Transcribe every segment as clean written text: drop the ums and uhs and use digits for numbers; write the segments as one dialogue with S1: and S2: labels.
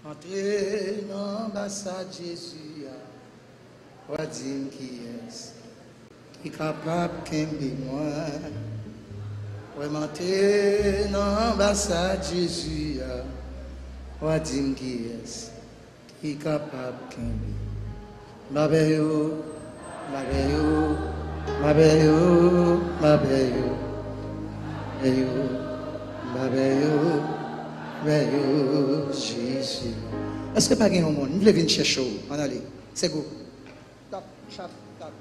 S1: Entrez dans l'ambassade Jésus, on va dire qui est capable de moi. On va entrer dans l'ambassade Jésus, on va dire qui est capable de moi. Ma belle, ma belle, ma belle, ma belle, ma belle, Jésus. Est-ce que pas un monde? Nous voulons venir chercher. On allez. C'est go. Tap, chap, tap.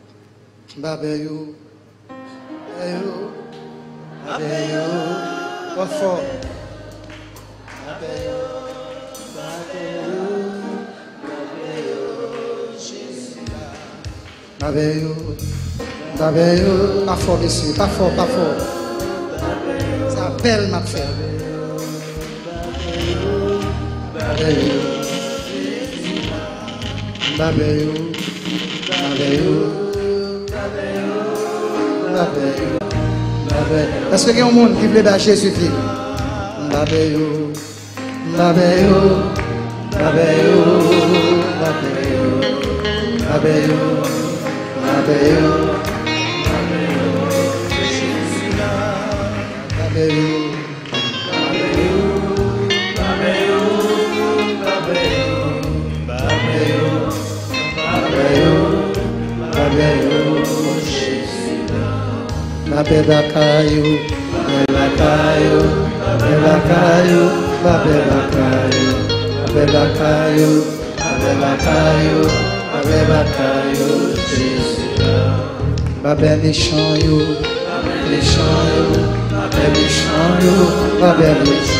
S1: Ma belle, ma belle, pas fort. Ma belle, Jésus. Ma belle, pas fort, monsieur, pas fort, pas fort. Ça belle ma fête. Est-ce qu'il y a un monde qui veut à Jésus-Christ?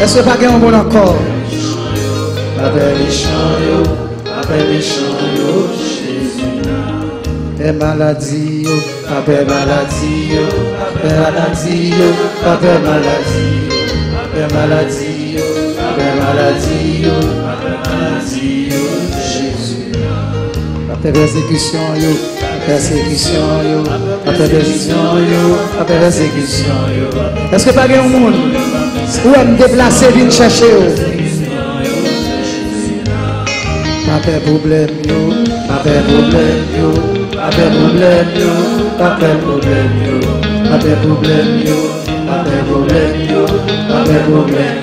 S1: Est-ce que pas un bon encore? Et maladie, après maladie, après maladie, après maladie, après maladie, après maladie, après maladie, Jésus. Après persécution, persécution, après persécution, après persécution. Est-ce que pas un monde où on me déplacer, vient chercher? Après problème, après problème, après problème, après problème, après problème, après problème, après problème,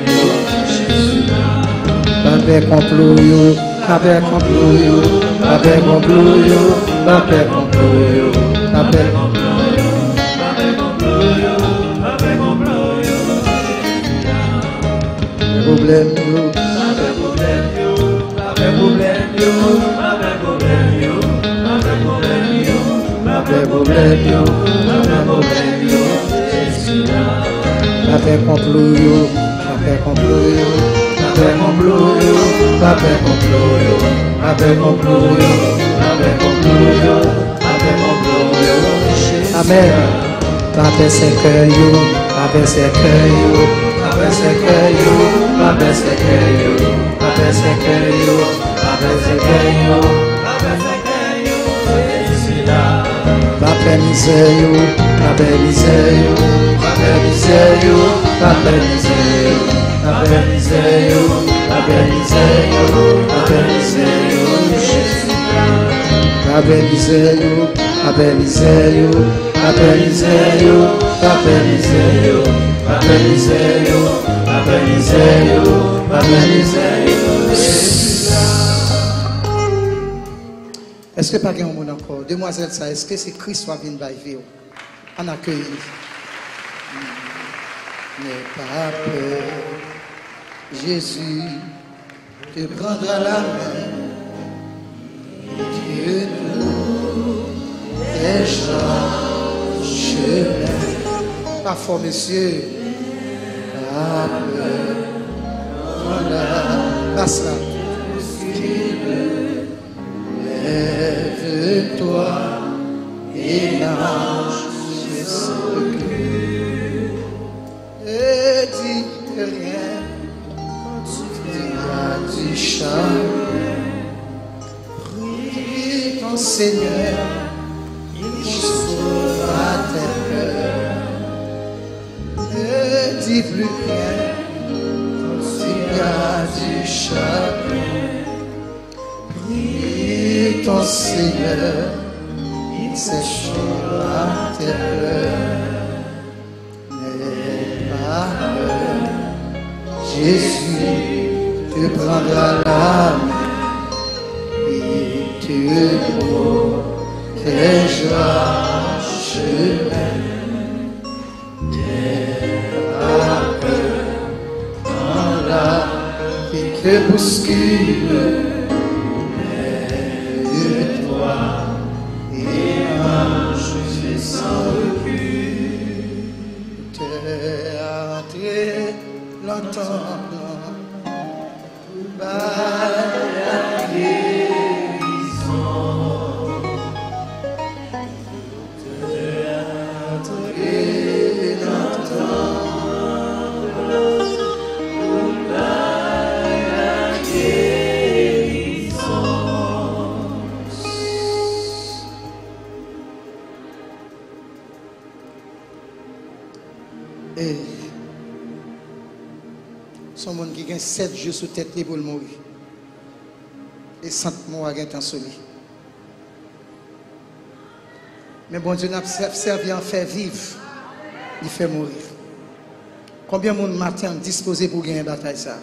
S1: après complot, après complot, après complot, après complot, après problème, après complot, après complot, après complot, après complot, après complot, après complot, après complot. Amen. Après cercueil, après cercueil, après cercueil, après cercueil, après cercueil, après cercueil, après cercueil, Jésus là. Après misère, après misère, après misère, après misère, après misère, après misère, après misère, Jésus là. Après misère, après misère, après misère, après misère, après misère, après misère, après misère. Est-ce que pas un monde encore? Demoiselle, ça, est-ce que c'est Christ qui vient de vivre? On accueille. N'aie pas peur, Jésus te prendra la main. Dieu nous déjà chemin. Pas fort, monsieur. Pas peur. Voilà. Passe là. Lève-toi et marche sans recul. Ne dis rien quand tu diras du chagrin. Prie ton Seigneur, il sauvera tes peurs. Ne dis plus rien quand tu y a du chagrin, prie ton Seigneur, il séchera tes pleurs. N'aie pas peur, Jésus te prendra la main et te protégera chemin. Qui te bouscule, de toi et marche sans recul. T'es entré longtemps par la guérison. T'es entré longtemps. Et son monde qui a 7 jours sous tête pour le mourir. Et 100 mois qui ont sauvé. Mais bon Dieu n'a servi à faire vivre, il fait mourir. Combien de monde matin disposé pour gagner une bataille ça?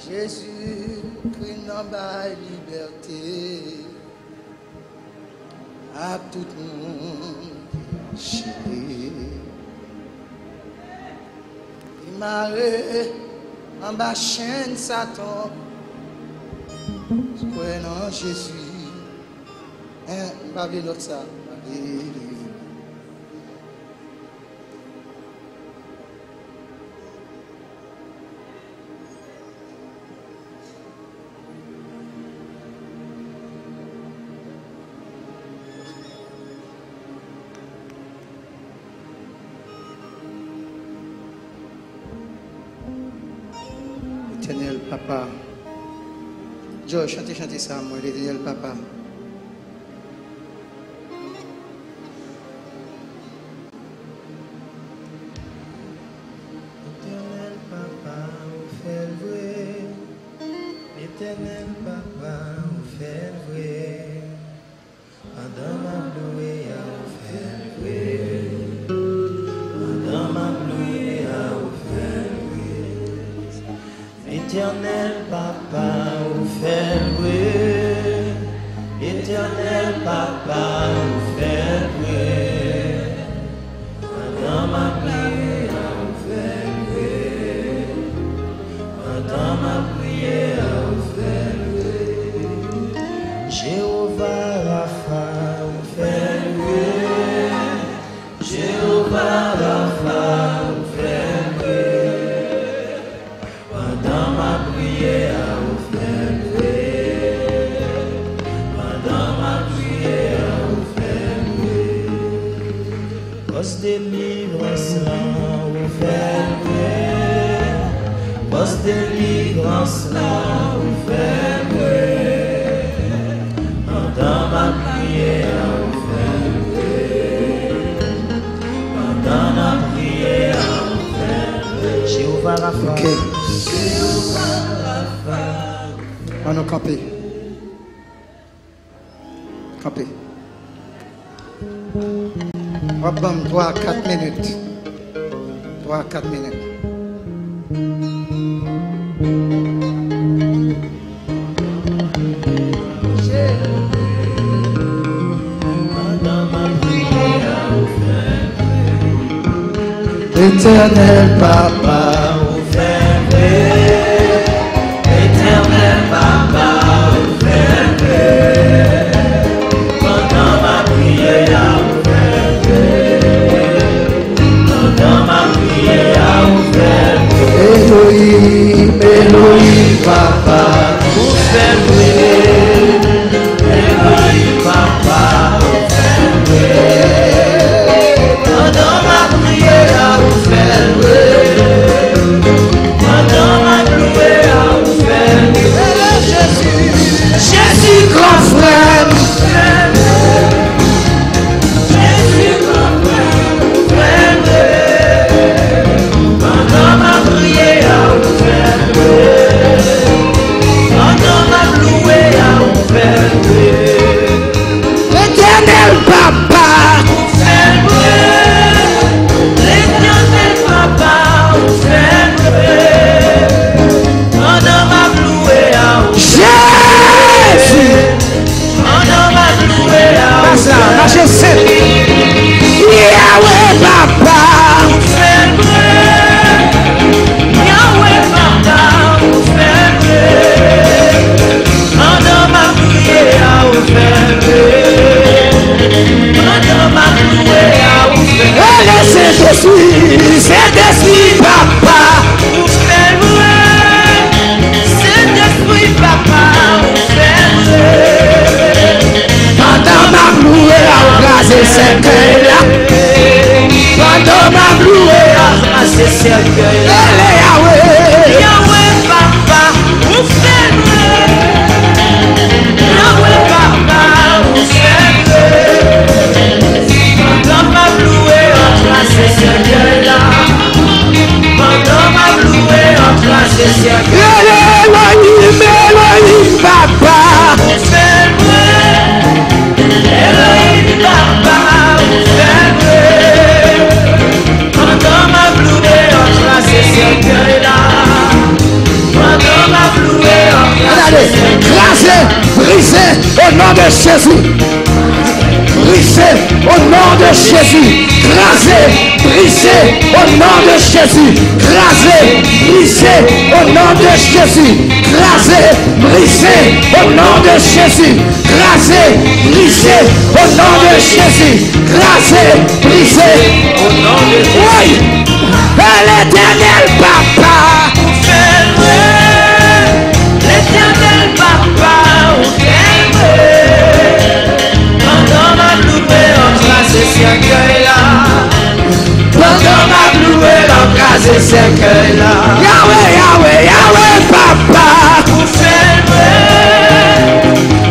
S1: Jésus, Christ dans la liberté, à tout le monde qui il m'a en bas chaîne Satan, croyant en Jésus, pas bien l'autre ça, Éternel Papa. Joe, chantez ça, moi, l'éternel Papa.
S2: Éternel Papa, on fait le vrai. Éternel Papa, on fait le vrai. Pendant ma loué, on fait le vrai. Pendant ma loué, on fait le vrai. Éternel Papa, on fait le vrai. Éternel Papa, on fait le vrai. Pendant ma loué, on fait le vrai. Pendant ma prière, on fait le vrai. Jéhovah Rapha, on fait le vrai. Jéhovah Rapha, on fait le vrai. Pendant ma prière, on fait le vrai. Pendant ma prière, on fait le vrai. Poste délivrance là, on fait le vrai. Poste délivrance là, on fait le vrai. Pendant ma prière, on fait le vrai. Pendant ma prière, on fait le vrai. Jéhovah Rapha.
S1: Ok.
S2: Jéhovah Rapha.
S1: On nous camper. Camper. On va prendre 3 à 4 minutes. 3 à 4 minutes.
S2: Pendant ma prière, on fait le vrai.
S1: Éternel Papa,
S2: On fait le vrai. Éternel Papa, on fait le vrai. Pendant ma prière, on fait le vrai. Pendant ma prière, on fait le vrai.
S1: Elohim, Elohim Papa,
S2: On fait le vrai. Elohim Papa, on fait le vrai. Pendant ma prière, on fait le vrai.
S1: Rocher Saint. Yahweh Papa.
S2: Yahweh Papa, ou faible. Pendant ma prière, ou faible. Pendant ma prière, ou faible.
S1: Le Saint-Esprit, Papa.
S2: Ou faible. Saint-Esprit, Papa, ou faible.
S1: Pendant ma louée à raser ce cœur-là. Pendant ma louée à
S2: raser ce cœur-là. Yahweh Papa, ou faible. Yahweh Papa, ou faible. Pendant ma louée à raser ce cœur-là. Pendant ma louée à raser ce cœur-là.
S1: Elohim, Papa.
S2: Ou faible. Elohim Papa, ou faible. Pendant ma louée à raser ce cœur-là. Pendant ma louée à raser ce cœur-là.
S1: Brisez au nom de Jésus. Brisez au nom de Jésus. Crasez, brisez au nom de Jésus. Crasez, brisez au nom de Jésus. Crasez, brisez au nom de Jésus. Crasez, brisez au nom de Jésus. Crasez, brisez
S2: au nom de Jésus.
S1: Oui, l'Éternel Papa.
S2: L'éternel Papa, ou faible. Pendant ma louée, on trace ce cœur-là. Pendant ma louée, on trace ce cœur-là.
S1: Yahweh, Yahweh, Yahweh Papa.
S2: Ou faible.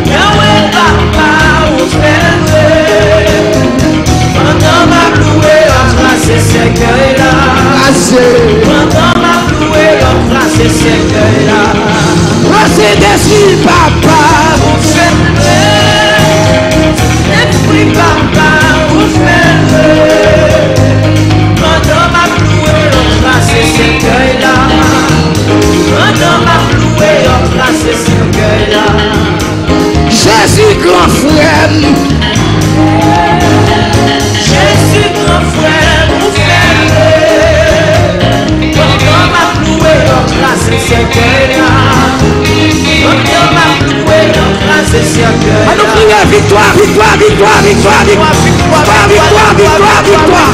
S2: Yahweh Papa, ou faible. Pendant ma louée, on trace ce cœur-là. Pendant ma louée, on trace ce cœur-là.
S1: Saint-Esprit, Papa.
S2: Ou faible. Esprit Papa, ou faible. Pendant ma louée, on trace ce cœur-là. Pendant ma louée, on trace ce cœur-là.
S1: Jésus, grand frère.
S2: Jésus, grand frère, ou faible. Pendant ma louée, on trace ce cœur-là. Pendant ma louée, on trace ce cœur-là.
S1: À nous prier victoire, victoire, victoire, victoire, victoire, victoire, victoire, victoire,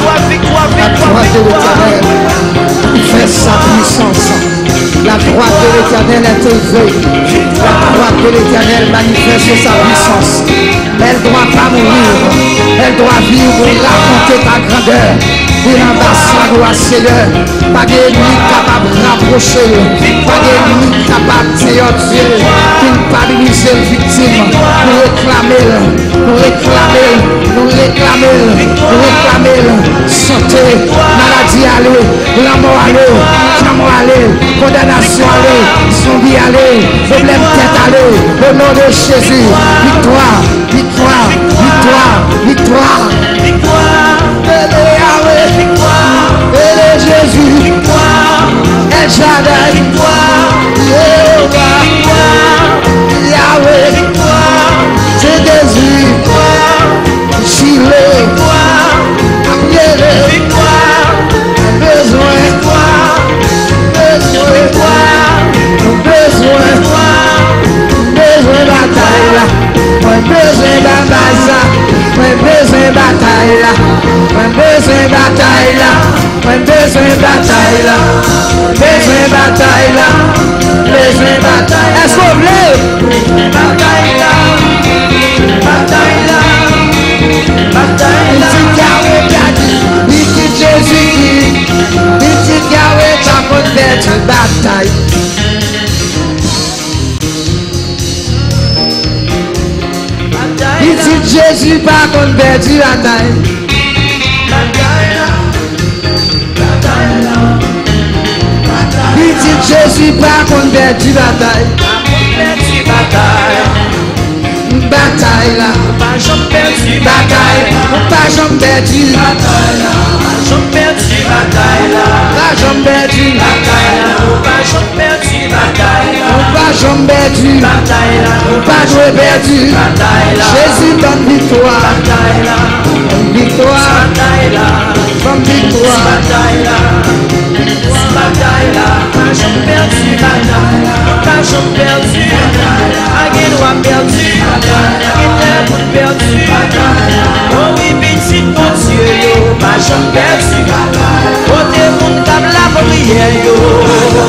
S1: victoire. Fait sa puissance. La droite de l'Éternel est élevée. La droite de l'Éternel manifeste sa puissance. Elle ne doit pas mourir. Elle doit vivre pour raconter ta grandeur. Et l'ambassade au Seigneur. Pas d'ennemi capable de rapprocher. Pas d'ennemi capable de Seigneur Dieu. Qui ne pas briser les victimes. Nous réclamer. Nous réclamer. Nous réclamer. Nous réclamer. Santé. Maladie aller. La mort aller. La mort aller. Condamnation aller. Zombie aller. Problème tête aller. Au nom de Jésus. Victoire. Victoire. Victoire. Victoire.
S2: Victoire. Victoire.
S1: Jésus.
S2: Victoire.
S1: El Shaddai.
S2: Victoire.
S1: Jéhovah.
S2: Victoire.
S1: Yahweh.
S2: Victoire.
S1: Jésus.
S2: Victoire.
S1: Chile.
S2: Victoire.
S1: Amiere.
S2: Victoire.
S1: Besoin.
S2: Victoire.
S1: Besoin.
S2: Victoire.
S1: Besoin.
S2: Victoire.
S1: Besoin bataille là. Besoin bataille là. Besoin bataille là. Besoin bataille là. Besoin bataille là. Besoin bataille là. Besoin bataille. Est-ce qu'on veut?
S2: Bataille là. Bataille là. Bataille là.
S1: Petit Jésus, petit Yahweh, t'as pour faire une bataille. Petit Jésus, pas contre perdu la taille. Petit Jésus, pas contre perdu la taille. Bataille là.
S2: Pas jamais perdu
S1: Bataille. Pas jamais perdu.
S2: bataille là. Pas jamais perdu bataille là.
S1: Pas jamais perdu.
S2: Bataille là. Pas jamais perdu bataille là.
S1: Pas jamais perdu.
S2: bataille là,
S1: Nous pas joué perdu.
S2: bataille là,
S1: Jésus donne victoire.
S2: bataille là,
S1: Victoire.
S2: bataille là,
S1: Comme victoire.
S2: bataille là, bataille là, pas jamais perdu, bataille là, pas jamais perdu, again ou perdu, again ou perdu, oh oui petit mon Dieu yo, pas jamais perdu, côté mon table la prière yo, mon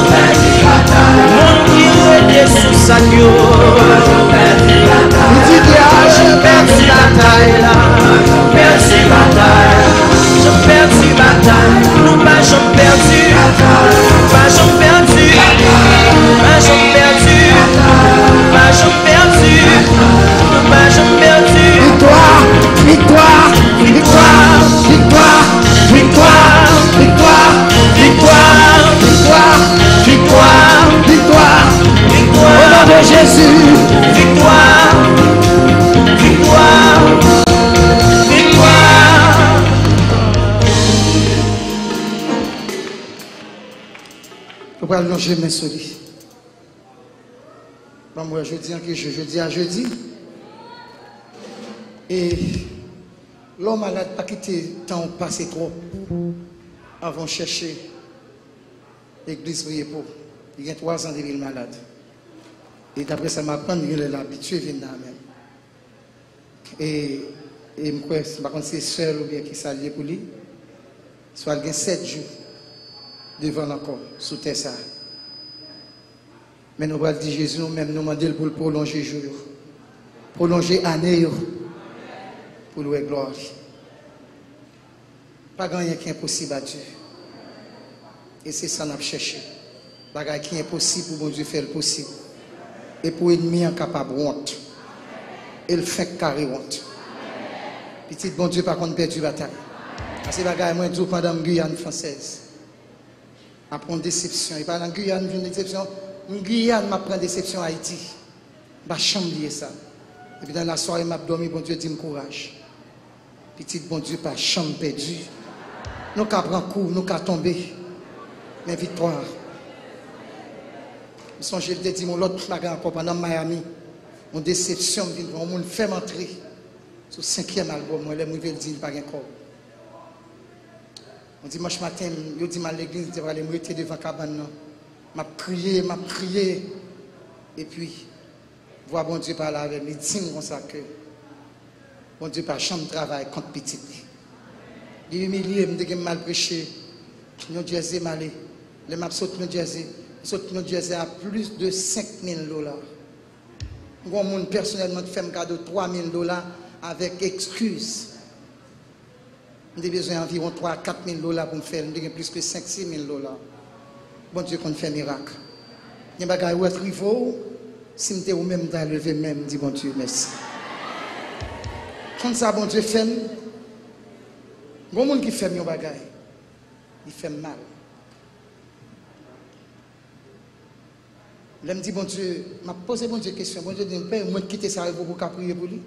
S2: qui est sous sa yo,
S1: Il dit qu'il a
S2: perdu bataille là, perdu bataille, j'ai perdu bataille, nous pas jamais perdu, pas jamais perdu, pas jamais perdu, pas jamais perdu, nous pas jamais perdu,
S1: victoire, victoire, victoire, victoire, victoire, victoire, victoire, victoire, victoire, victoire. Au nom de Jésus.
S2: victoire, victoire, victoire.
S1: Vous pouvez allonger mes souris. Bon, moi, je dis que jeudi à jeudi. Et l'homme malade pas quitté temps passé trop avant de chercher l'église prier pour. Il y a 3 ans qu'il est malade. Et d'après ça, m'apprend qu'il est l'habitué de venir même. Et je crois que c'est seul ou bien qui s'allie pour lui. Soit il y a 7 jours devant encore, sous terre ça. Mais nous allons dire Jésus, nous-mêmes, nous demandons pour le prolonger jour, prolonger année, pour louer gloire. Pas rien qui est impossible à Dieu. Et c'est ça qu'on a cherché. Pas qui est impossible pour bon Dieu faire le possible. Et pour l'ennemi incapable de honte. Et le fait carré honte. Petit bon Dieu, par contre, perdu la bataille. Parce que les moi, je pendant la Guyane française. Après une déception. Et pas dans la Guyane, une déception. En Guyane, je prends déception à Haïti. Je vais chamblier ça. Et puis dans la soirée, je dormi, bon Dieu, dis-moi courage. Petit bon Dieu, pas chambre perdu. Nous qu'à prendre coup, nous qu'à tomber. Mais victoire. Je songe, je dit mon l'autre bagarre encore pendant Miami. Mon déception, on me fait m'entrer. Sur le 5e album, moi, je vais le dire, pas encore. On dimanche matin, je dis à l'église, je vais aller me rester devant la cabane. Je prié. Et puis, voir bon Dieu parler avec moi, dis comme ça que bon Dieu par chambre de travail contre petit. Il humilié, je me mal prêché. New Jersey, malé. Les maps sautent New Jersey. Sautent New Jersey à plus de $5,000. Moi, personnellement, je fais un cadeau de $3,000 avec excuse. J'ai besoin d'environ $3 à $4,000 pour me faire. J'ai plus que $5 à $6,000. Bon Dieu, qu'on fait un miracle. Il y a des choses qui sont si je suis même dans lever même, dis bon Dieu, merci. Quand ça, bon Dieu fait, il y a des gens qui font des choses, il fait mal. Je me dis, bon Dieu, je pose bon Dieu une question. Bon Dieu dit, moi, quitter ça pour prier pour lui.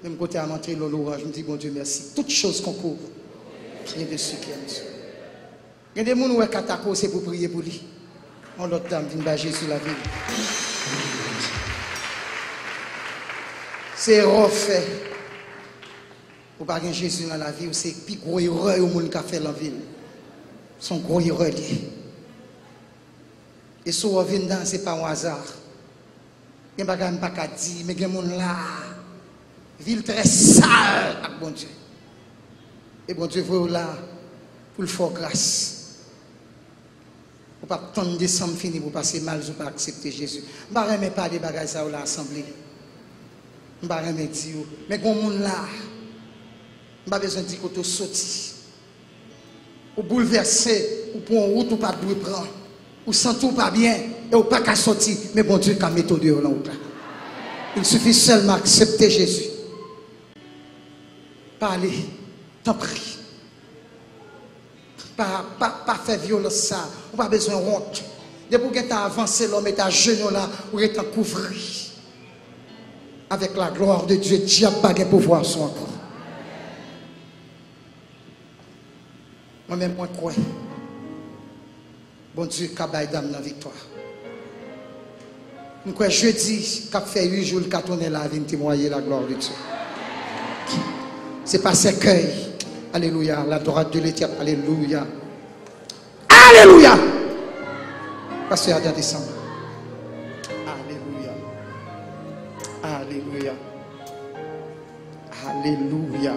S1: Même côté à m'entrer l'orange, je me dis, bon Dieu, merci. Toutes choses qu'on couvre, rien dessus qui est dessus. Il y a des gens qui ont catako, c'est pour prier pour lui. On l'autre dame dit, Jésus la vie. C'est refait. Pour pas avoir Jésus dans la vie, c'est le plus gros erreur au monde qui a fait dans la ville. Son gros erreur lié. Et si on vient dans, ce n'est pas un hasard. Il n'y a pas qu'à dire, mais il y a des gens là. Ville très sale avec bon Dieu. Et bon Dieu, vous là pour le faire grâce. Pour ne pas attendre décembre fini pour passer mal, pour ne pas accepter Jésus. Je ne vais pas des bagages ça ou l'assemblée. Je ne vais pas dire, mais il y a des gens là. Je n'ai pas besoin de dire que tu sorti. Ou bouleversé, ou pour une route ou pas de prendre. Ou sans tout pas bien, et ou pas qu'à sortir, mais bon Dieu, qu'à mettre dehors là. Il suffit seulement d'accepter Jésus. Parler, t'en prie. Pas faire violence ça. On n'a pas besoin de honte. Depuis que tu as avancé, l'homme est à genoux là, ou est en couvri. Avec la gloire de Dieu, Dieu n'a pas de pouvoir sur encore. Moi-même, moi, crois. Bon Dieu, kabaï dame dans la victoire. Quoi jeudi, qu'a fait 8 jours, qu'a tourné la vie, témoigner la gloire de Dieu. C'est pas ses cueils. Alléluia. La droite de l'éternel. Alléluia. Alléluia. Pasteur Adam descend. Alléluia. Alléluia. Alléluia.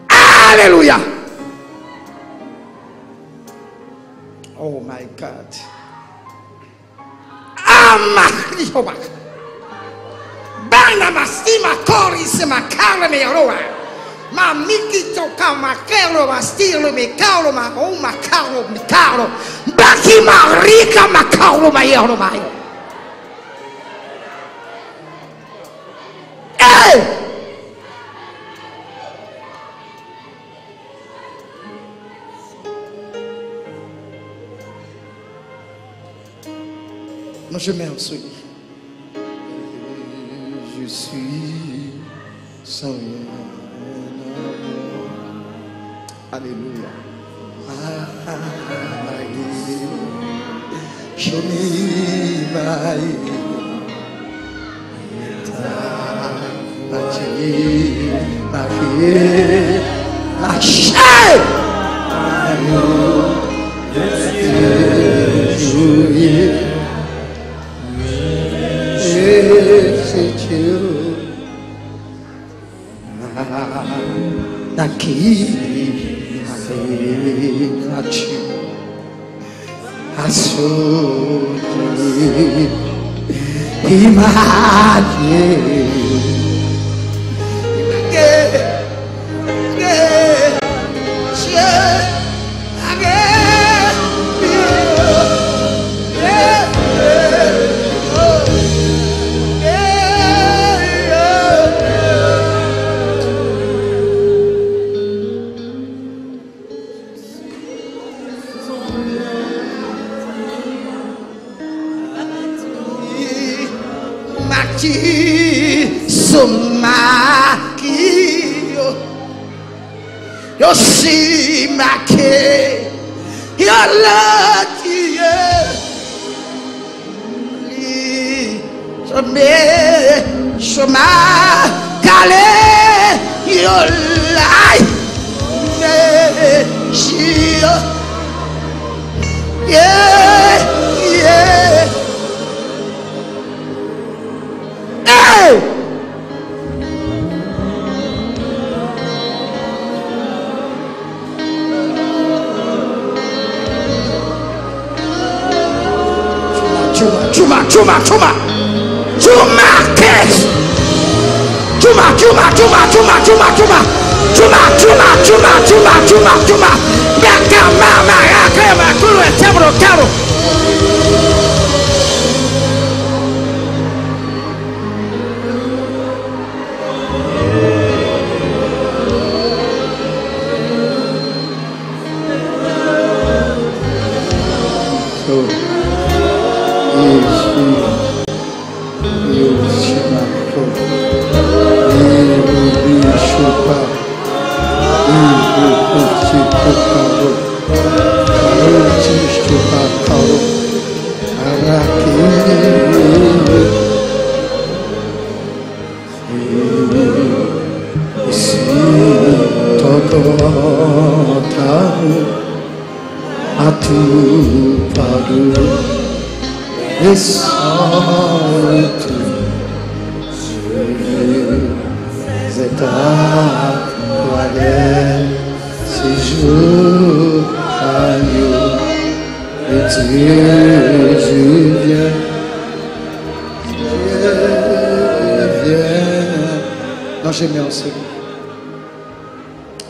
S1: Alléluia. Oh my God. Amahlihoba. Bana mastima kori se makala me roa. Ma miki toka makelo mastilo me calo ma o makalo me calo. Baki marika makalo ma yero mai. Hey! Moi je mets en celui. Je suis sans rien. Alléluia. Show me my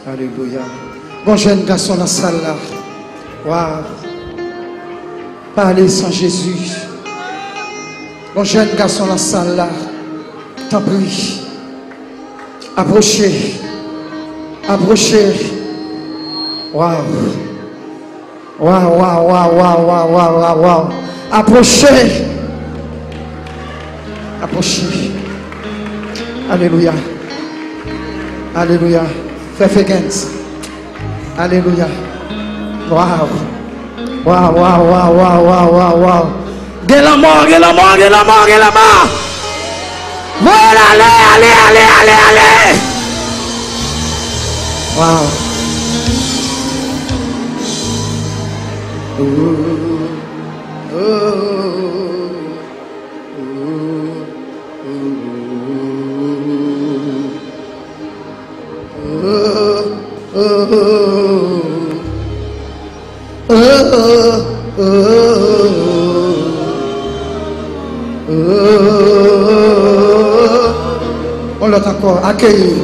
S1: Alléluia. Bon jeune garçon dans la salle là. Waouh. Parler sans Jésus. Bon jeune garçon dans la salle là. T'en prie. Approchez. Approchez. Waouh. Waouh, waouh, waouh, waouh, waouh, waouh, waouh. Approchez. Approchez. Alléluia. Alléluia. Fais. Alléluia. Waouh. Waouh, waouh, waouh, waouh, waouh, waouh, waouh. Get la mort, get la mort, get la mort, get la mort. Voilà, allez, allez, allez, allez, allez. Wow. On l'entend encore, accueillir.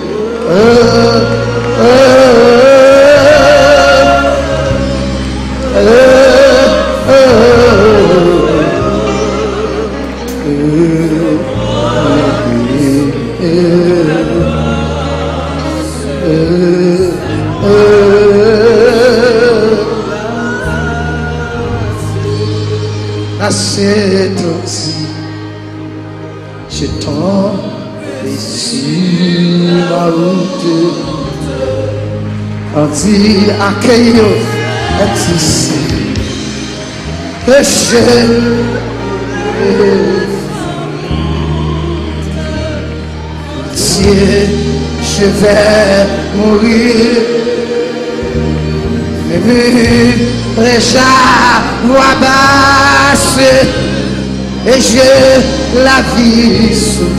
S1: C'est aussi, je tombe sur la route. On dit accueille est ici. Je vais mourir. Les moi basse et j'ai la vie sous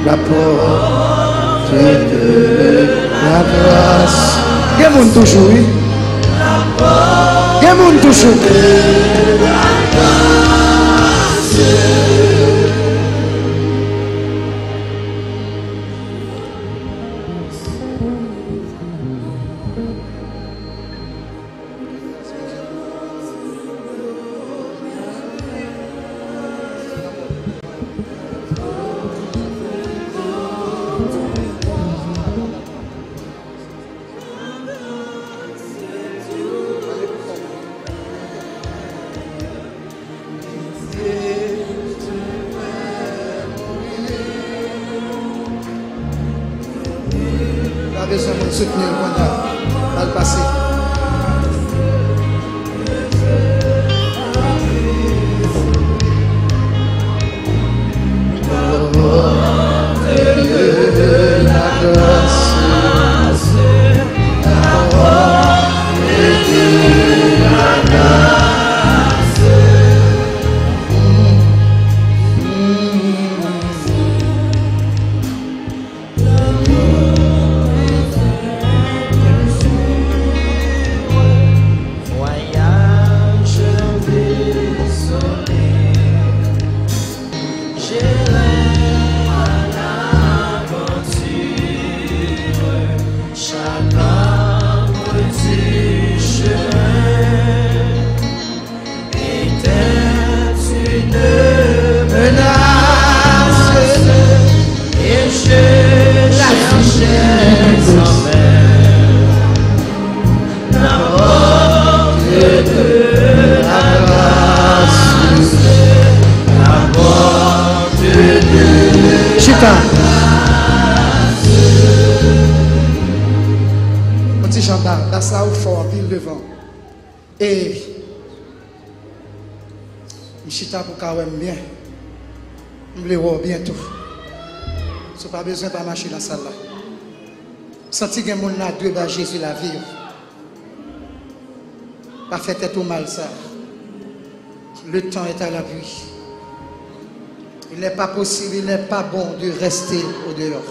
S1: la porte de la grâce. Quel monde toujours, oui? Quel monde toujours? Besoin de soutenir le à le passer. Petit gendarme, là ça au fort, pile devant. Et Michita pour quand même bien. Je vais voir bientôt. Si pas besoin de marcher dans la salle là. Senti que mon là deux bas Jésus la vie. Pas fait tête au mal ça. Le temps est à la pluie. Il n'est pas possible, il n'est pas bon de rester au dehors.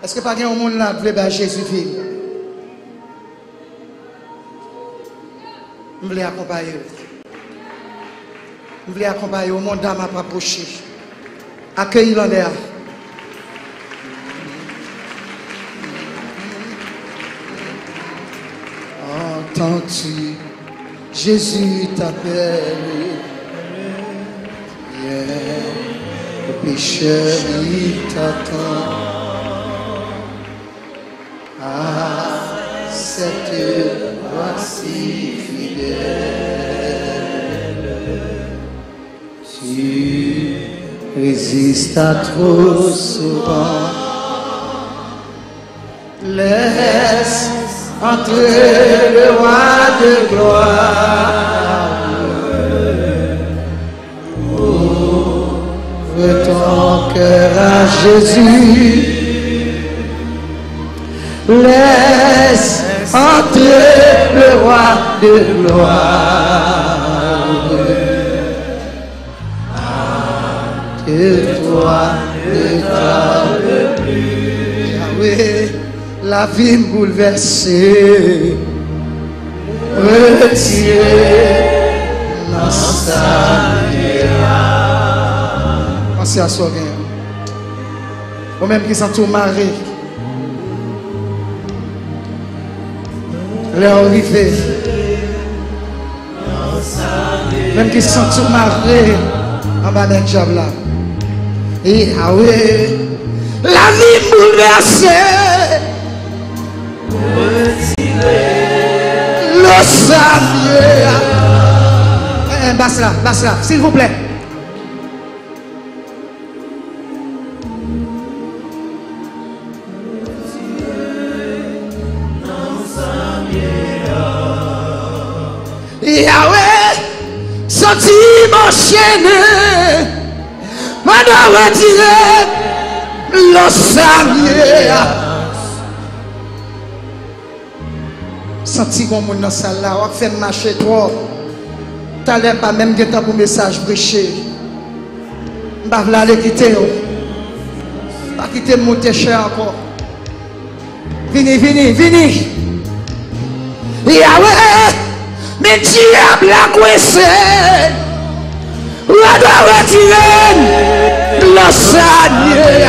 S1: Est-ce que pas un monde là qui veut Jésus vivre? Je voulais accompagner. Je voulais accompagner au monde d'âme à approcher. Accueillir l'air. Entends-tu? Jésus t'appelle. Le pécheur il t'attend. Ah, cette voici fidèle. Tu résistes à trop souvent. Laisse entrer le roi de gloire. cœur à Jésus. Laisse entrer le roi de gloire. Que toi ne tarde plus. Yahweh, la vie me bouleversée. Retiré dans sa pensez à soi. Ou même qui sont tout mariés. Leur arrivée. Même qui sont tout mariés en bas d'un job là. Et ah oui, la vie bouleversée. Le saviez. Basse là, s'il vous plaît. Yahweh, senti m'enchaîner, m'en retirer le saviez. Senti qu'on moun dans salle là, on fait marcher trop. T'as l'air pas même temps pour message prêcher. M'pa v'la aller quitter yo. Pas quitter monter cher encore. Vini. Yahweh, mais diable a coincé. On doit retirer le saviez.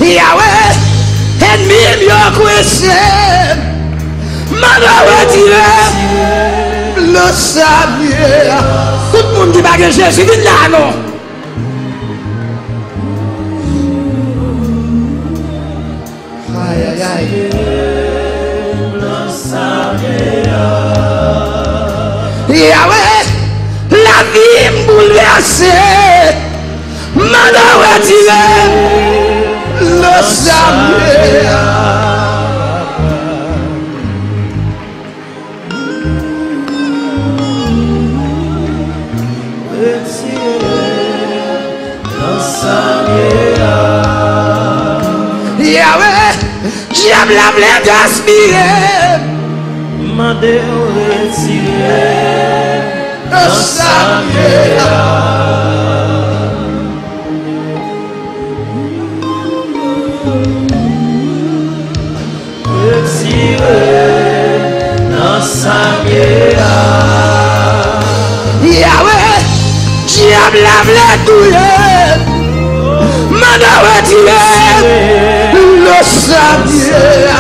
S1: Yahweh, ennemi m'a coincé, m'a retiré le saviez. Tout le monde qui bague Jésus, viens là non. Aïe. Yahweh, la vie me bouleversée, m'a retiré le saviez. Yahweh, diable a voulu gaspiller.
S2: M'a retiré
S1: le saviez. Yahweh, diable a voulu touiller, m'a retiré le saviez.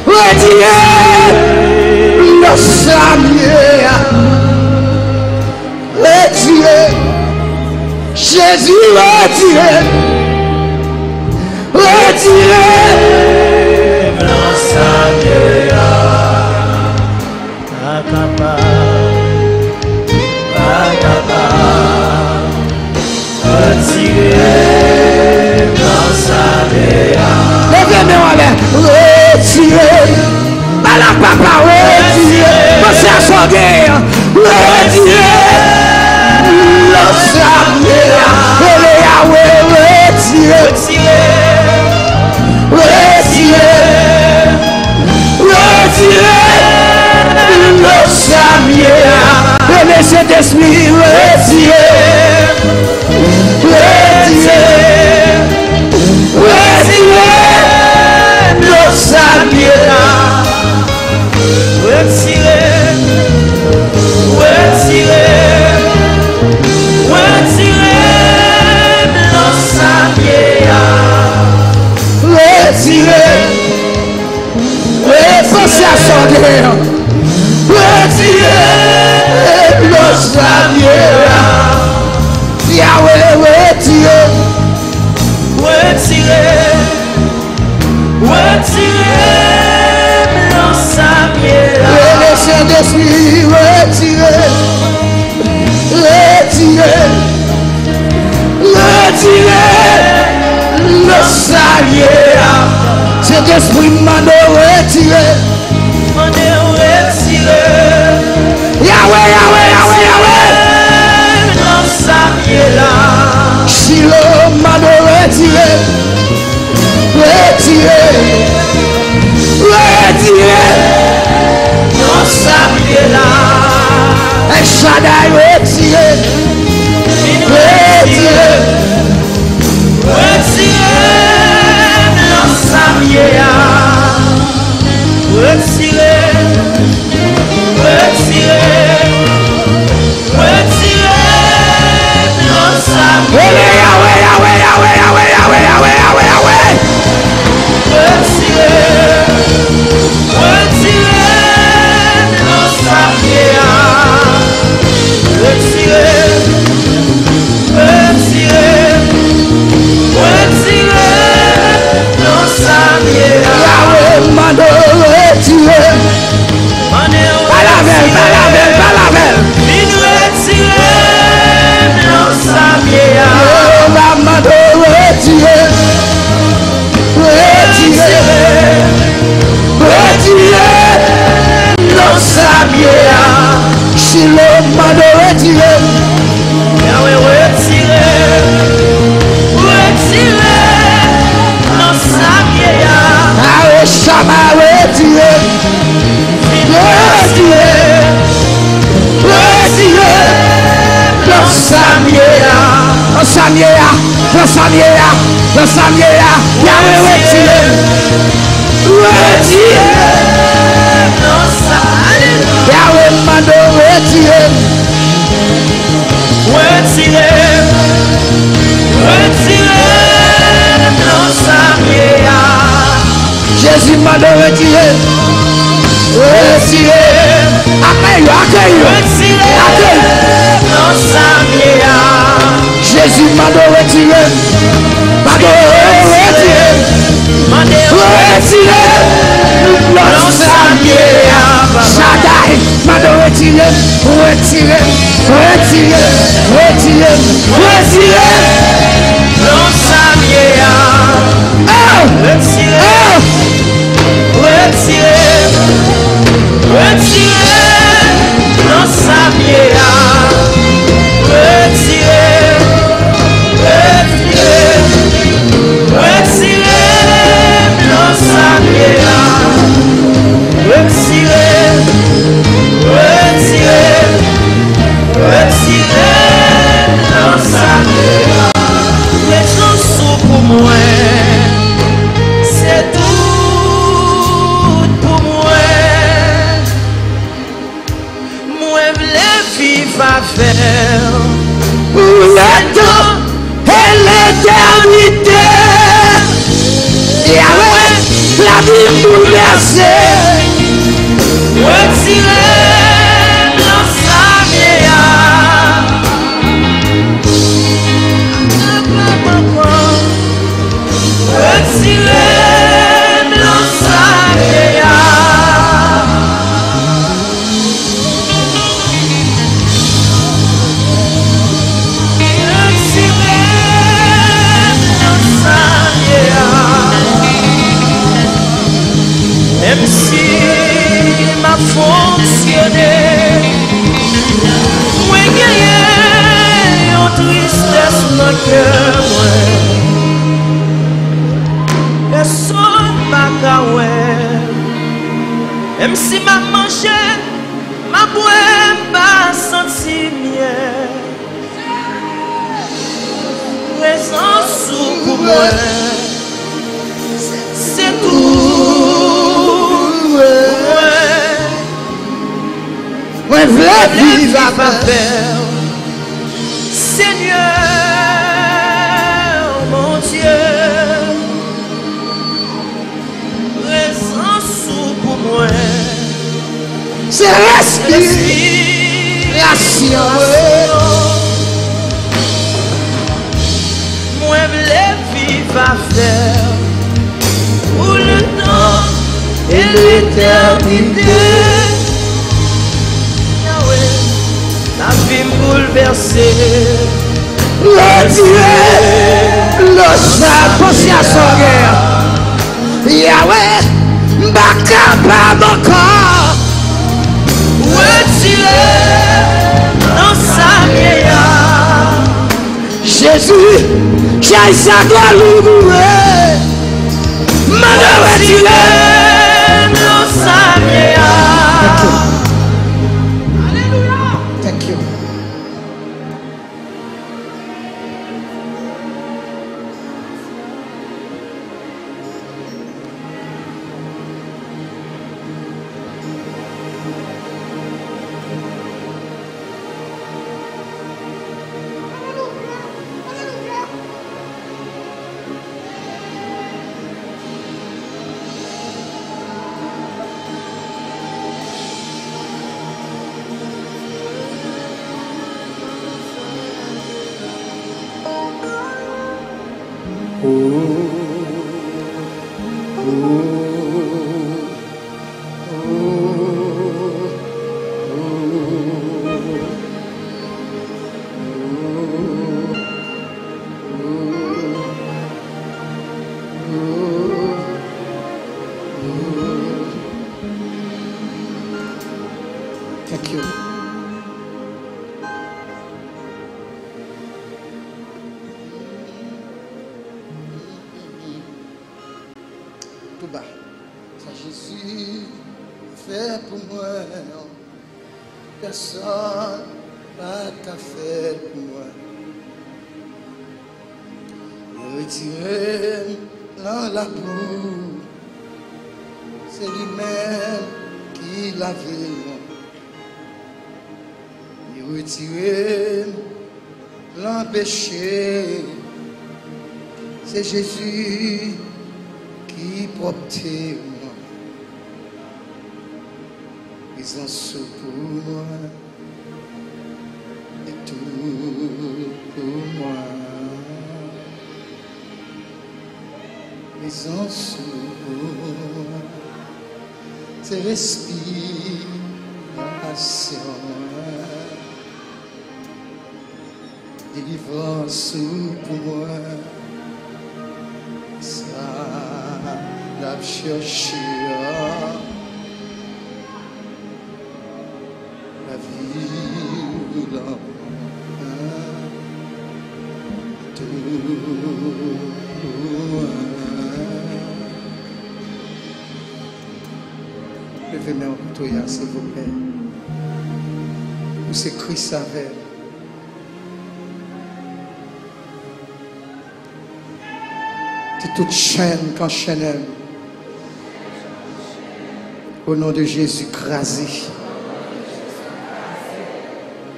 S1: Retirez le saviez. Retirez Jésus, retirez
S2: le saviez. Retirez le saviez.
S1: Retirez, par la papa, retirez, pensez à son guerre, retirez, le saviez, et le Yahweh, retirez, Cet esprit m'a retiré. Yahweh, Yahweh, Yahweh, Yahweh. Shiloh m'a retiré. Retiré. Retiré.
S2: Non, ça vient là.
S1: El Shaddai retiré. Retiré.
S2: Retiré. Non, ça vient là. Retiré. Retiré. Retiré. Non, ça vient là.
S1: Yahweh, Yahweh, Yahweh, Yahweh, Yahweh, Yahweh, Yahweh, Yahweh.
S2: Retiré. Retiré. Non, ça vient là. Retiré. Retiré. Retiré. Non, ça vient là.
S1: Yahweh m'a retiré. Balavel, Balavel, Balavel.
S2: Il retiré. Non, ça vient là.
S1: Yahweh m'a retiré. Retiré. Retiré.
S2: Non, ça vient là.
S1: Shiloh m'a retiré.
S2: Yahweh retiré. Retiré. Non, ça vient là.
S1: Yahweh Shammah retiré. Retiré. Retiré. Dans Samia. Dans Samia. Dans Samia. Dans Samia. Yahweh retiré. Retiré.
S2: Non, ça
S1: Yahweh m'a retiré.
S2: retiré. Retiré. Non, ça vient là.
S1: Jésus m'a retiré. Retiré. Accueille, accueille.
S2: Retiré.
S1: Accueille.
S2: Non, ça vient là.
S1: Jésus m'a retiré. M'a retiré. Retiré.
S2: Non, ça vient là.
S1: Shaddai m'a retiré. Retiré. Retiré. Retiré. Retiré.
S2: Non, ça vient là.
S1: Oh!
S2: Retiré.
S1: Oh!
S2: Retiré. Retiré. Non, ça vient là. Retiré. Retiré. Retiré. Non, ça vient là. Retiré. Retiré. Retiré. Non, ça vient là. Les chansons pour moi. C'est tout pour moi. Moi, je voulais vivre à faire.
S1: Pour le temps et l'éternité. Yahweh, la vie bouleversée.
S2: Retiré dans sa retiré dans sa même si m'a fonctionné, moi gagné en tristesse dans le cœur, personne m'a gagné. Même si m'a mangé, m'a boire, m'a senti mieux. Présence pour moi, c'est tout.
S1: Moi, je voulais vivre à
S2: faire. Seigneur, mon Dieu, présence pour moi.
S1: C'est respiration.
S2: Moi, je voulais vivre à faire pour le temps et l'éternité. La vie me bouleversée,
S1: Retirer le sang, pensez à son guerre. Yahweh, pas capable encore.
S2: Retirer dans sa vieillard.
S1: Jésus, j'ai sa gloire louée. Maintenant, retirer
S2: dans sa vieillard.
S1: Thank you. Thank you. Tout bas. Ça Jésus fait pour moi. Personne n'a qu'à faire pour moi. Retirer dans la boue. C'est lui-même qui l'a vu. Retirer l'empêcher, c'est Jésus qui portait moi. Ils ont sous pour moi et tout pour moi. Ils ont sous pour moi, c'est respiration. Délivrance pour moi, ça l'a cherché la vie, tout moi. Levez-moi au couteau, s'il vous plaît. Vous c'est Christ avec. Toute chaîne qu'enchaîne au nom de Jésus crasé.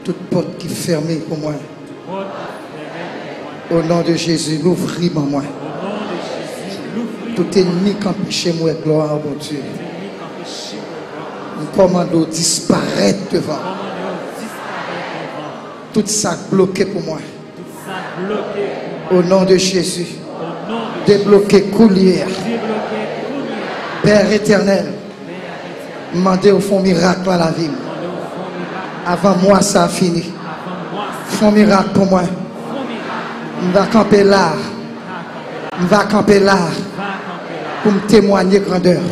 S1: Toute porte qui est fermée pour moi. Au nom de Jésus, l'ouvrir pour moi. Tout ennemi qui empêche moi gloire, mon Dieu. Nous commandons disparaître devant. Tout ça bloqué pour moi. Au nom de Jésus. Débloquer coulière. Père éternel, demandez au fond miracle à la vie. Avant moi, ça a fini. Fond miracle pour moi. Je vais camper là. Je vais camper là. Pour me témoigner grandeur.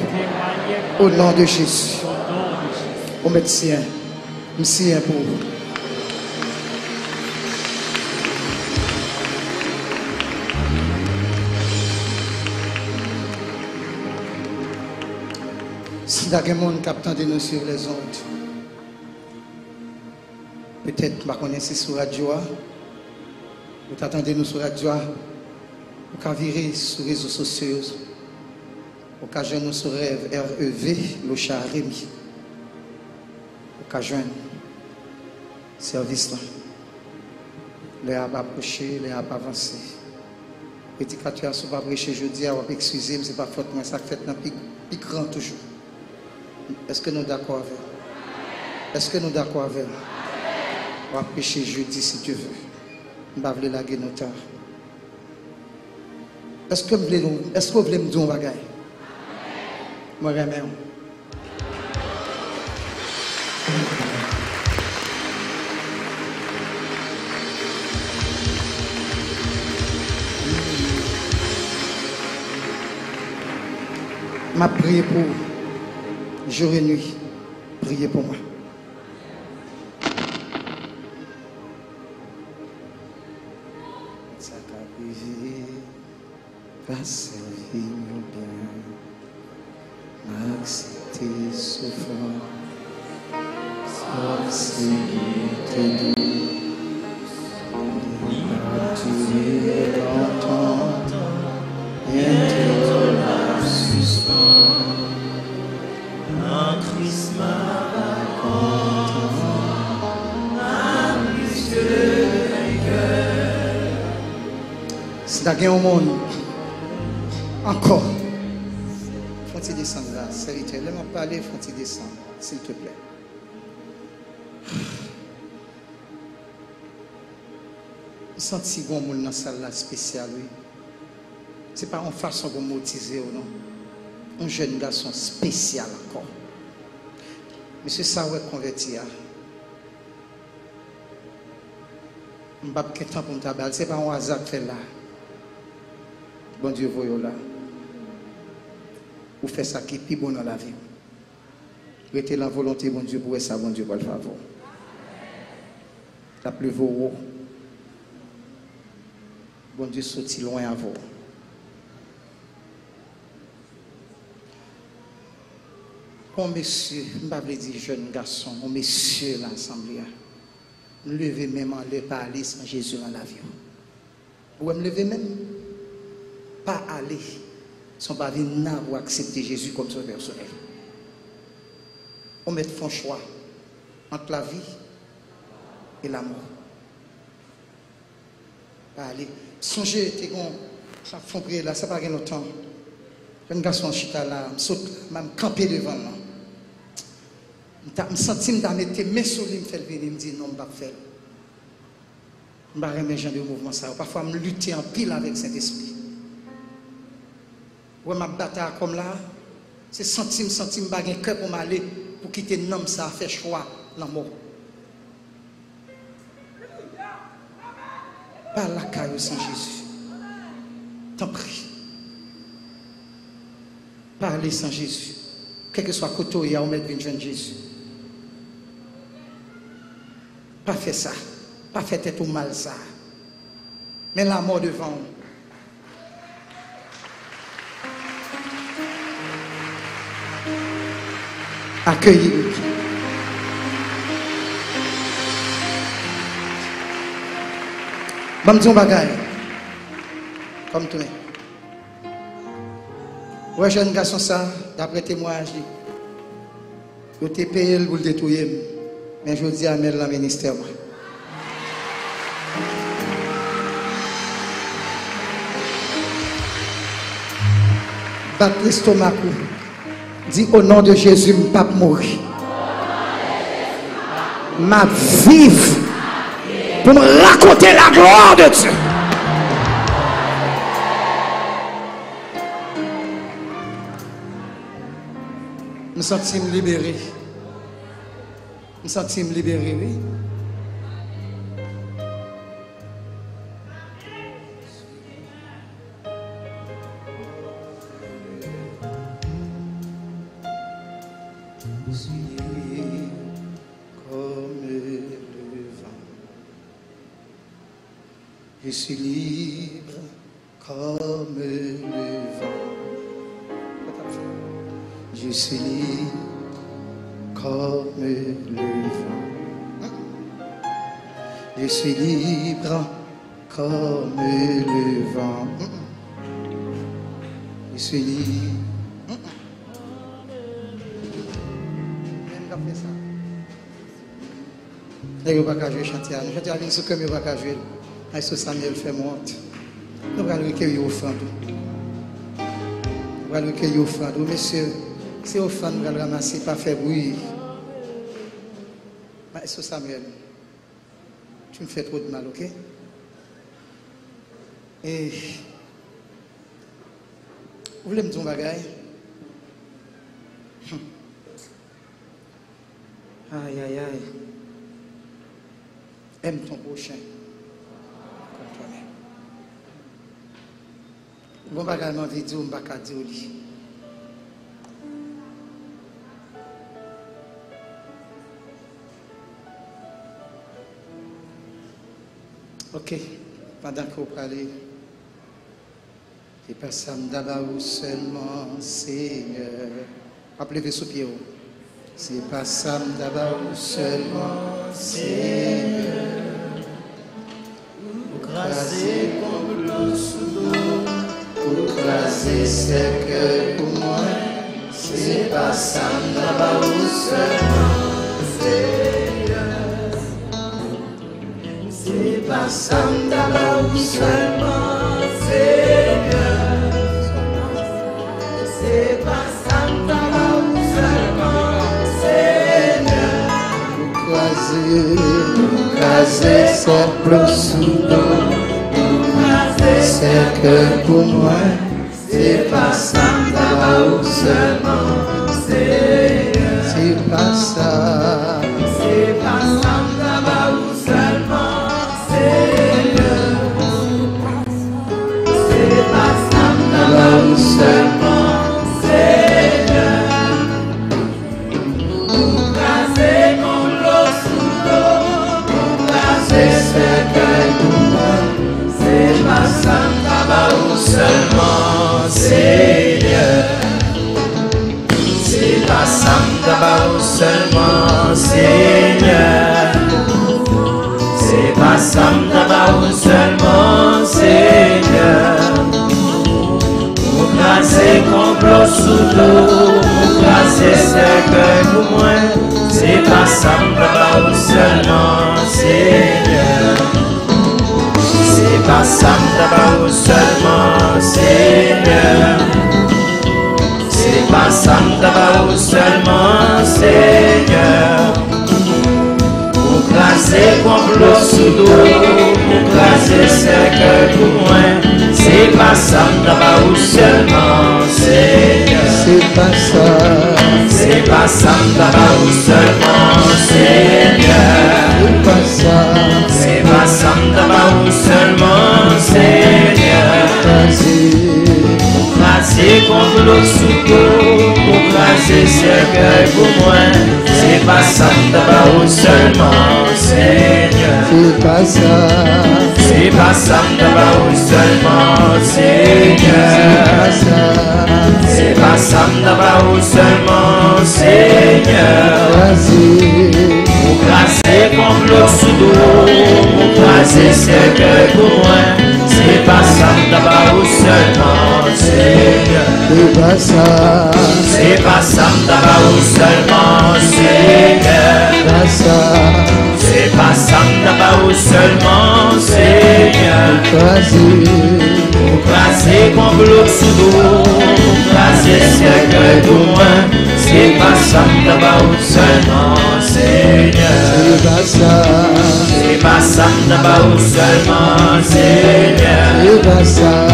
S1: Au nom de Jésus. Au médecin. Merci pour vous. Si il y a des gens qui attendent nous sur les ondes, peut-être que vous êtes sur la radio, vous attendez nous sur la radio, vous pouvez virer sur les réseaux sociaux, vous pouvez joindre nous sur REV, le chat Rémi, vous pouvez joindre le service là. Les a approché, les a avancé. Prédicateur, si vous ne pouvez pas prêcher jeudi, vous pouvez excuser, mais ce n'est pas faute, mais ça fait un plus grand toujours. Est-ce que nous sommes d'accord avec? Est-ce que nous sommes d'accord avec? On va prêcher jeudi si tu veux. On va vous laguer nos tard. Est-ce que vous voulez me dire un bagage? Moi, je remets. m'a prié pour jour et nuit. Priez pour moi. Ça va priver, va servir nous bien, accepter souffrance, sorcier duré longtemps, bientôt la suspend, en Christ m'a content, à plus que vainqueur. C'est la guerre au monde, encore. Faut-il descendre là, serviteur, laisse-moi parler, faut-il descendre, s'il te plaît. Senti bon monde dans la salle spéciale, oui. Ce n'est pas une façon de motiver ou non. Un jeune garçon spécial encore. Monsieur Saoué converti. Je ne sais pas quel temps pour me tabac. Ce n'est pas un hasard qui fait là. Bon Dieu, voyez là. Vous faites ça qui est plus bon dans la vie. Vous êtes la volonté, bon Dieu, pour ça, bon Dieu, pour le favor. La plus haut. Bon Dieu, sorti loin à vous. Bon monsieur, je ne vais pas dire jeune garçon, bon monsieur l'assemblée. Me lever même en le parler sans Jésus dans l'avion. Ou me lever même pas aller sans pas venir pour accepter Jésus comme son personnel. On met un choix entre la vie et la mort. Pas aller. Songez, t'es bon, ça font prier là, ça n'a pas longtemps. Un garçon chita là, je saute, je me camper devant moi. Je me sens que je mettre mes mains sur lui, je me dis non, je ne vais pas faire. Je ne vais pas remettre gens de mouvement ça. Parfois, je lutte en pile avec Saint-Esprit. Ouais, ma bataille comme là, c'est centime, je n'ai pas de cœur pour m'aller, pour quitter le nom, ça fait choix, la mort. Pas la caille sans Jésus. T'en prie. Parlez sans Jésus. Quel que soit le côté, il y a un mettre une jeune Jésus. Pas fait ça. Pas fait tête au mal ça. Mais la mort devant. Accueillez-le. Bon, disons bagaille. Comme toi. Ouais, jeune garçon, ça, d'après témoignage, je t'ai payé pour le détruire. Mais je dis à Mel dans le ministère. Battre l'estomac. Dis au nom de Jésus, je ne vais pas mourir. Ma vive. Pour me raconter la gloire de Dieu. Je me sens libéré. Je me sens libéré, oui. Je suis libre comme le vent. Je suis libre comme le vent. Je suis libre comme le vent. Je suis libre. Et vous ne pouvez pas jouer chantier. Nous chantons avec ce que vous ne pouvez pas jouer. Aïe, Samuel fait monte. Nous allons recueillir offrande. Nous allons recueillir offrande. Monsieur, si offrande, nous allons ramasser, pas faire bruit. Aïe, Samuel, tu me fais trop de mal, ok? Et vous voulez me dire un bagage? Aïe, aïe, aïe. Aime ton prochain. Bon bagage m'a dit on va pas dire lui. Ok, pendant qu'on parlait, c'est pas ça d'abord seulement, Seigneur. Rappelez-vous sous pied. C'est pas ça d'abord seulement, Seigneur.
S2: Pour craser comme l'eau sous l'eau,
S1: Pour craser ce que pour moi, c'est pas ça d'abord seulement, Seigneur. C'est pas ça d'abord seulement, Seigneur.
S2: c'est pas Santa Bau seulement, Seigneur.
S1: Pour craser ce plomb sous l'eau, c'est que pour moi, c'est pas ça d'abord seulement,
S2: Seigneur.
S1: c'est pas ça.
S2: C'est pas Santa Bau seulement, Seigneur. C'est pas Santa Bau seulement, Seigneur. Pour craser comme l'eau sous l'eau, pour craser ce que pour moi, c'est pas Santa Bau seulement, Seigneur. C'est pas Santa Bau seulement, Seigneur. C'est pas Santa Bau seulement, Seigneur. Pour craser complot sous l'eau, pour craser cercueil pour moi, c'est pas Santa Bau seulement, Seigneur. C'est pas Santa Bau seulement, Seigneur. C'est pas Santa Bau seulement, Seigneur. Pour craser complot sous l'eau, pour craser cercueil pour moi, c'est pas Santa Bau seulement, Seigneur.
S1: C'est pas ça,
S2: C'est pas Santa Bau seulement, Seigneur.
S1: c'est pas ça,
S2: C'est pas Santa Bau seulement, Seigneur.
S1: craser,
S2: Craser contre l'eau sous l'eau, pour craser cercueil pour moi, c'est pas Santa Bau seulement, Seigneur.
S1: c'est pas ça,
S2: C'est pas Santa Bau seulement,
S1: c'est
S2: Seigneur.
S1: pas ça,
S2: C'est pas Santa Bau seulement, Seigneur.
S1: craser,
S2: Pour craser contre l'eau sous l'eau, pour craser cercueil pour moi, c'est pas Santa Bau seulement, Seigneur.
S1: c'est pas ça,
S2: C'est pas Santa Bau seulement, Seigneur.
S1: pas ça,
S2: C'est pas Santa Bau seulement, Seigneur.
S1: craser,
S2: Pour craser contre l'eau sous l'eau, pour craser cercueil pour moi, c'est pas Santa Bau seulement, Seigneur.
S1: c'est pas ça,
S2: C'est pas Santa Bau seulement, Seigneur.
S1: c'est pas ça,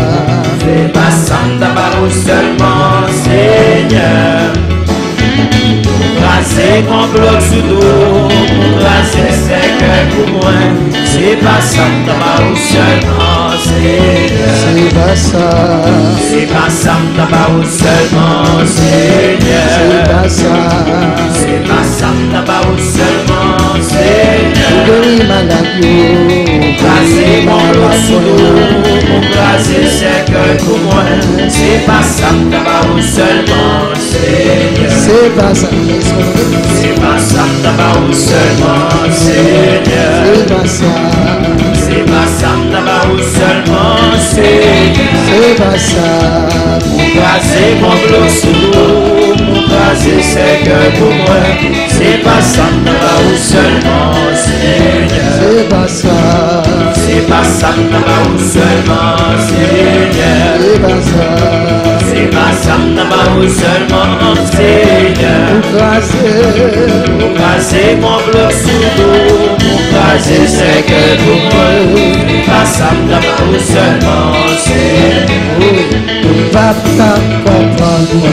S2: C'est pas Santa Bau seulement, Seigneur. Pour craser contre l'eau sous l'eau, pour craser cercueil pour moi, c'est pas Santa Bau seulement, Seigneur.
S1: c'est pas ça,
S2: C'est pas Santa Bau seulement, Seigneur.
S1: c'est pas ça,
S2: C'est pas Santa Bau seulement, Seigneur.
S1: guéris malade,
S2: Craser mon lot sous l'eau, pour craser cercueil pour moi, c'est pas Santa Bau seulement, Seigneur.
S1: c'est pas ça,
S2: C'est pas Santa Bau seulement, Seigneur.
S1: c'est pas ça,
S2: C'est pas Santa Bau seulement, Seigneur.
S1: c'est pas ça,
S2: Pour craser mon lot sous l'eau, pour craser cercueil pour moi, c'est pas Santa Bau seulement, Seigneur.
S1: c'est pas ça,
S2: C'est pas Santa Bau seulement, Seigneur.
S1: c'est pas ça,
S2: C'est pas Santa Bau seulement, Seigneur. Pour craser mon bloc sous l'eau, pour craser cercueil pour moi, c'est pas Santa Bau seulement, Seigneur.
S1: Papa comprendre,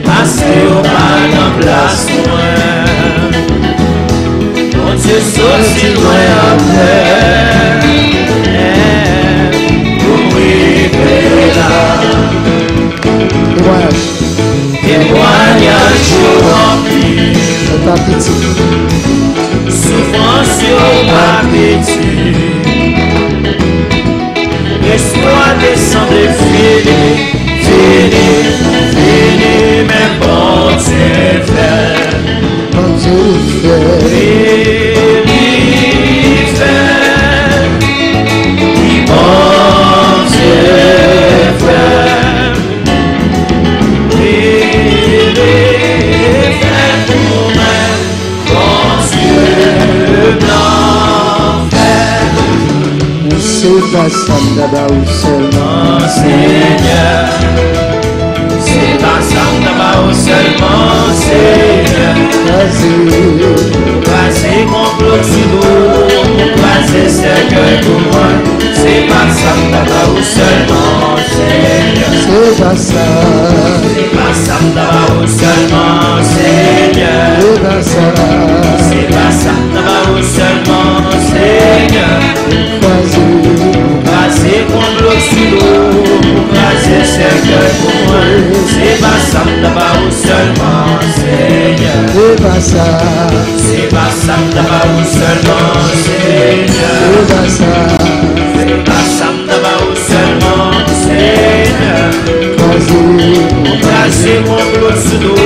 S2: Parce qu'on pas dans place loin, mon Dieu sorti loin après, pour arriver là. Témoignage rempli,
S1: c'est pas petit,
S2: souffrance sur ma Jésus. Laisse-moi descendre, fini, mais bon Dieu fait.
S1: Bon Dieu fait. C'est pas ça d'abord seulement
S2: Seigneur, c'est pas ça d'abord seulement Seigneur. Vas-y, complot si beau, vas-y, cercueil pour moi. C'est pas ça d'abord seulement Seigneur.
S1: C'est pas ça.
S2: C'est pas ça d'abord seulement Seigneur.
S1: C'est pas ça.
S2: C'est pas ça d'abord seulement Seigneur. Vas-y, complot si beau, vas-y, cercueil pour moi. C'est pas ça d'abord seulement Seigneur.
S1: C'est pas ça.
S2: C'est pas ça d'abord seulement Seigneur.
S1: C'est pas ça.
S2: C'est pas ça d'abord seulement Seigneur. Vas-y, complot si beau,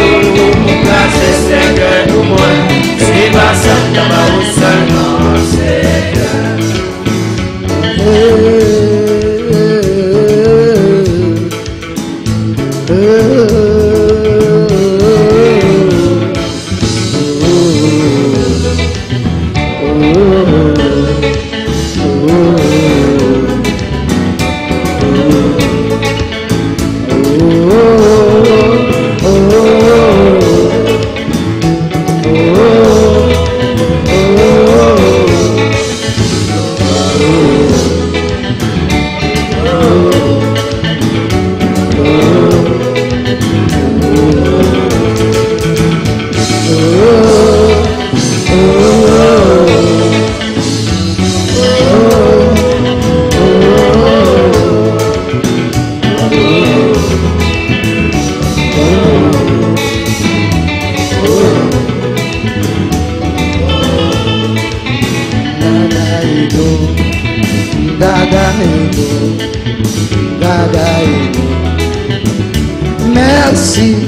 S2: vas-y, cercueil pour moi. C'est pas ça d'abord seulement Seigneur.
S1: Merci.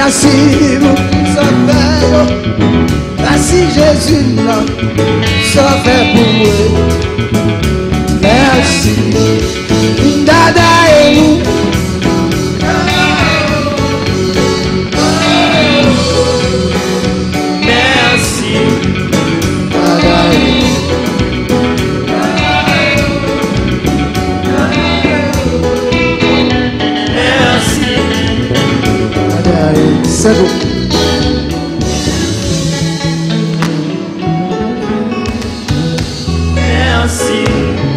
S1: Merci pour tout ça fait. Merci Jésus, ça fait pour moi. Merci, Dada et nous.
S2: Merci,
S1: Dada et nous.
S2: merci,
S1: Dada et nous. C'est bon.
S2: merci.